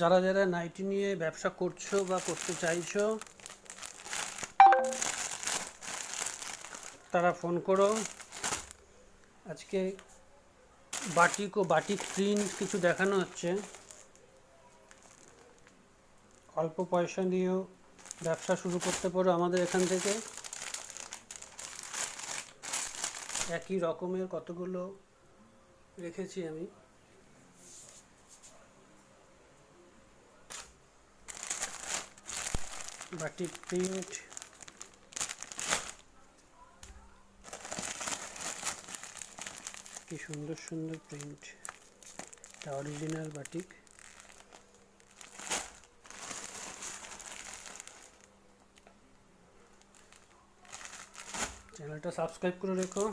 যারা যারা নাইটি নিয়ে ব্যবসা করছো বা করতে চাইছো তারা ফোন করো। আজকে বাটিক ও বাটিক প্রিন্ট কিছু দেখানো হচ্ছে। অল্প পয়সা নিয়েও ব্যবসা শুরু করতে পারো আমাদের এখান থেকে। একই রকমের কতগুলো রেখেছি আমি। বাটিক প্রিন্ট, কি সুন্দর সুন্দর প্রিন্ট, এটা অরিজিনাল বাটিক। চ্যানেলটা সাবস্ক্রাইব করে রেখো।